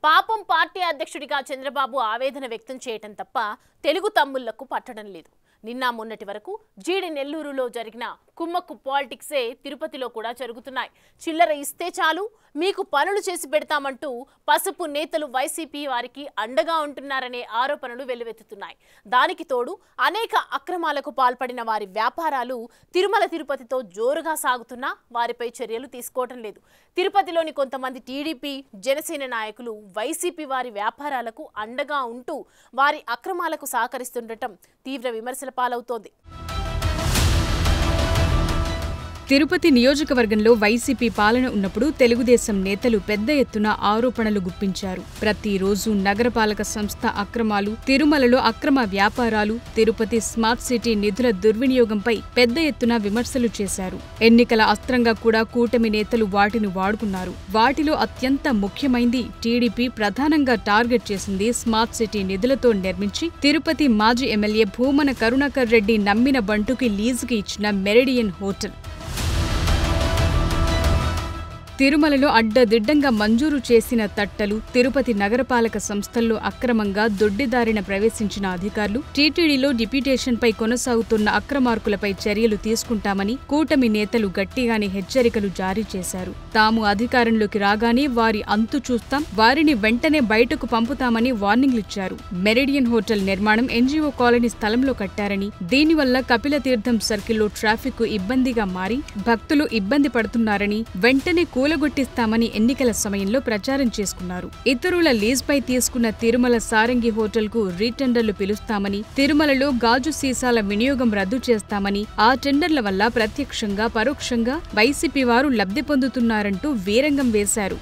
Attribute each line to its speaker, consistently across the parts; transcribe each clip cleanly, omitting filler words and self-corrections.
Speaker 1: పాపం పార్టీ అధ్యక్షుడిగా చంద్రబాబు ఆవేదన వ్యక్తం చేయటం తప్ప తెలుగు తమ్ముళ్లకు పట్టడం లేదు. నిన్న మొన్నటి వరకు జీడి నెల్లూరులో జరిగిన కుమ్మక్కు పాలిటిక్సే తిరుపతిలో కూడా జరుగుతున్నాయి. చిల్లర ఇస్తే చాలు మీకు పనులు చేసి పెడతామంటూ పసుపు నేతలు వైసీపీ వారికి అండగా ఉంటున్నారనే ఆరోపణలు వెల్లువెత్తుతున్నాయి. దానికి తోడు అనేక అక్రమాలకు పాల్పడిన వారి వ్యాపారాలు తిరుపతితో జోరుగా సాగుతున్నా వారిపై చర్యలు తీసుకోవటం లేదు. తిరుపతిలోని కొంతమంది టీడీపీ జనసేన నాయకులు వైసీపీ వారి వ్యాపారాలకు అండగా ఉంటూ వారి అక్రమాలకు సహకరిస్తుండటం తీవ్ర విమర్శల పాలవుతోంది.
Speaker 2: తిరుపతి నియోజకవర్గంలో వైసీపీ పాలన ఉన్నప్పుడు తెలుగుదేశం నేతలు పెద్ద ఎత్తున ఆరోపణలు గుప్పించారు. ప్రతిరోజు నగరపాలక సంస్థ అక్రమాలు, తిరుమలలో అక్రమ వ్యాపారాలు, తిరుపతి స్మార్ట్ సిటీ నిధుల దుర్వినియోగంపై పెద్ద ఎత్తున విమర్శలు చేశారు. ఎన్నికల అస్త్రంగా కూడా కూటమి నేతలు వాటిని వాడుకున్నారు. వాటిలో అత్యంత ముఖ్యమైంది టీడీపీ ప్రధానంగా టార్గెట్ చేసింది స్మార్ట్ సిటీ నిధులతో నిర్మించి తిరుపతి మాజీ ఎమ్మెల్యే భూమన కరుణాకర్ రెడ్డి నమ్మిన బంటుకి లీజుకి ఇచ్చిన మెరిడియన్ హోటల్. తిరుమలలో అడ్డదిడ్డంగా మంజూరు చేసిన తట్టలు, తిరుపతి నగరపాలక సంస్థల్లో అక్రమంగా దొడ్డిదారిన ప్రవేశించిన అధికారులు, టీటీడీలో డిప్యూటేషన్పై కొనసాగుతున్న అక్రమార్కులపై చర్యలు తీసుకుంటామని కూటమి నేతలు గట్టిగానే హెచ్చరికలు జారీ చేశారు. తాము అధికారంలోకి రాగానే వారి అంతు చూస్తాం, వారిని వెంటనే బయటకు పంపుతామని వార్నింగ్లిచ్చారు. మెరిడియన్ హోటల్ నిర్మాణం ఎన్జీఓ కాలనీ స్థలంలో కట్టారని, దీనివల్ల కపిలతీర్థం సర్కిల్లో ట్రాఫిక్ ఇబ్బందిగా మారి భక్తులు ఇబ్బంది పడుతున్నారని, వెంటనే కూలగొట్టిస్తామని ఎన్నికల సమయంలో ప్రచారం చేసుకున్నారు. ఇతరుల లీజ్పై తీసుకున్న తిరుమల సారంగి హోటల్కు రీటెండర్లు పిలుస్తామని, తిరుమలలో గాజు సీసాల వినియోగం రద్దు చేస్తామని, ఆ టెండర్ల వల్ల ప్రత్యక్షంగా పరోక్షంగా వైసీపీ వారు లబ్ధి పొందుతున్నారంటూ వీరంగం వేశారు.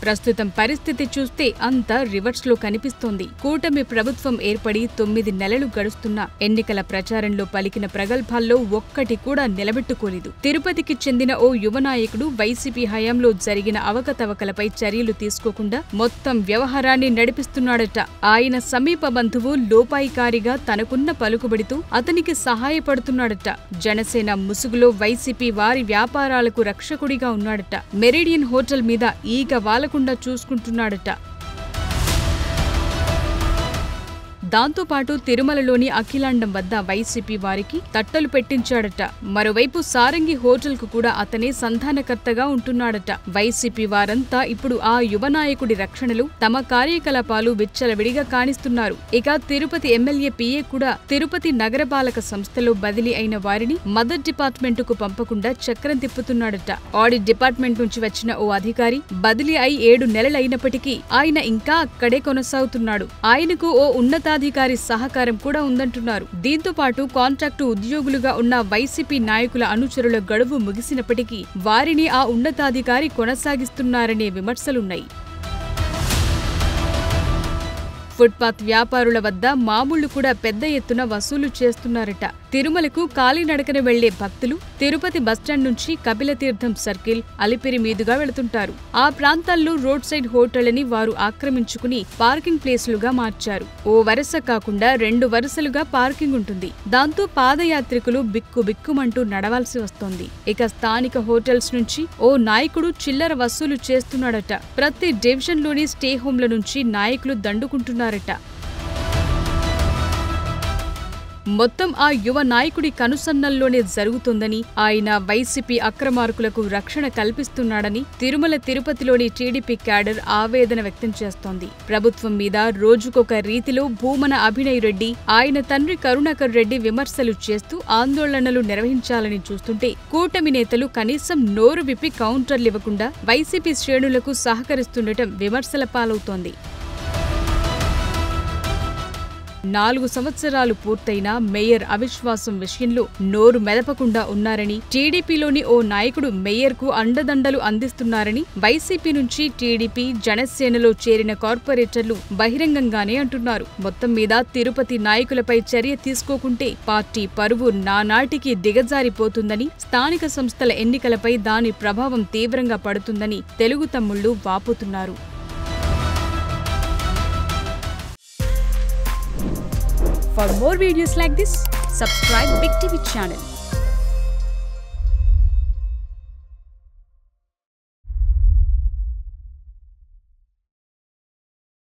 Speaker 2: ప్రస్తుతం పరిస్థితి చూస్తే అంతా రివర్స్లో కనిపిస్తోంది. కూటమి ప్రభుత్వం ఏర్పడి 9 నెలలు గడుస్తున్నా ఎన్నికల ప్రచారంలో పలికిన ప్రగల్భాల్లో ఒక్కటి కూడా నిలబెట్టుకోలేదు. తిరుపతికి చెందిన ఓ యువ నాయకుడు వైసీపీ హయాంలో జరిగిన అవకతవకలపై చర్యలు తీసుకోకుండా మొత్తం వ్యవహారాన్ని నడిపిస్తున్నాడట. ఆయన సమీప బంధువు లోపాయికారిగా తనకున్న పలుకుబడితో అతనికి సహాయపడుతున్నాడట. జనసేన ముసుగులో వైసీపీ వారి వ్యాపారాలకు రక్షకుడిగా ఉన్నాడట. మెరిడియన్ హోటల్ మీద ఈగ వాల చూసుకుంటున్నాడట. దాంతోపాటు తిరుమలలోని అఖిలాండం వద్ద వైసీపీ వారికి తట్టలు పెట్టించాడట. మరోవైపు సారంగి హోటల్కు కూడా అతనే సంధానకర్తగా ఉంటున్నాడట. వైసీపీ వారంతా ఇప్పుడు ఆ యువ నాయకుడి రక్షణలో తమ కార్యకలాపాలు విచ్చలవిడిగా కానిస్తున్నారు. ఇక తిరుపతి ఎమ్మెల్యే పిఏ కూడా తిరుపతి నగరపాలక సంస్థలో బదిలీ అయిన వారిని మదర్ డిపార్ట్మెంటుకు పంపకుండా చక్రం తిప్పుతున్నాడట. ఆడిట్ డిపార్ట్మెంట్ నుంచి వచ్చిన ఓ అధికారి బదిలీ అయి 7 నెలలైనప్పటికీ ఆయన ఇంకా అక్కడే కొనసాగుతున్నాడు. ఆయనకు ఓ ఉన్నతాధికారి సహకారం కూడా ఉందంటున్నారు. దీంతో పాటు కాంట్రాక్టు ఉద్యోగులుగా ఉన్న వైసీపీ నాయకుల అనుచరుల గడువు ముగిసినప్పటికీ వారిని ఆ ఉన్నతాధికారి కొనసాగిస్తున్నారనే విమర్శలున్నాయి. ఫుట్పాత్ వ్యాపారుల వద్ద మామూళ్లు కూడా పెద్ద ఎత్తున వసూలు చేస్తున్నారట. తిరుమలకు కాలినడకన వెళ్లే భక్తులు తిరుపతి బస్టాండ్ నుంచి కపిలతీర్థం సర్కిల్, అలిపిరి మీదుగా వెళుతుంటారు. ఆ ప్రాంతాల్లో రోడ్ సైడ్ హోటళ్లని వారు ఆక్రమించుకుని పార్కింగ్ ప్లేసులుగా మార్చారు. ఓ వరుస కాకుండా 2 వరుసలుగా పార్కింగ్ ఉంటుంది. దాంతో పాదయాత్రికులు బిక్కుబిక్కుమంటూ నడవాల్సి వస్తోంది. ఇక స్థానిక హోటల్స్ నుంచి ఓ నాయకుడు చిల్లర వసూలు చేస్తున్నాడట. ప్రతి డివిజన్లోని స్టే హోంల నుంచి నాయకులు దండుకుంటున్నారట. మొత్తం ఆ యువ నాయకుడి కనుసన్నల్లోనే జరుగుతుందని, ఆయన వైసీపీ అక్రమార్కులకు రక్షణ కల్పిస్తున్నాడని తిరుమల తిరుపతిలోని టీడీపీ క్యాడర్ ఆవేదన వ్యక్తం చేస్తోంది. ప్రభుత్వం మీద రోజుకొక రీతిలో భూమన అభినయ్ రెడ్డి, ఆయన తండ్రి కరుణాకర్ రెడ్డి విమర్శలు చేస్తూ ఆందోళనలు నిర్వహించాలని చూస్తుంటే కూటమి నేతలు కనీసం నోరు విప్పి కౌంటర్లివ్వకుండా వైసీపీ శ్రేణులకు సహకరిస్తుండటం విమర్శల పాలవుతోంది. 4 సంవత్సరాలు పూర్తయినా మేయర్ అవిశ్వాసం విషయంలో నోరు మెదపకుండా ఉన్నారని, టీడీపీలోని ఓ నాయకుడు మేయర్కు అండదండలు అందిస్తున్నారని వైసీపీ నుంచి టీడీపీ, జనసేనలో చేరిన కార్పొరేటర్లు బహిరంగంగానే అంటున్నారు. మొత్తం మీద తిరుపతి నాయకులపై చర్య తీసుకోకుంటే పార్టీ పరువు నానాటికి దిగజారిపోతుందని, స్థానిక సంస్థల ఎన్నికలపై దాని ప్రభావం తీవ్రంగా పడుతుందని తెలుగు తమ్ముళ్లు వాపోతున్నారు. For more videos like this, subscribe Big TV channel.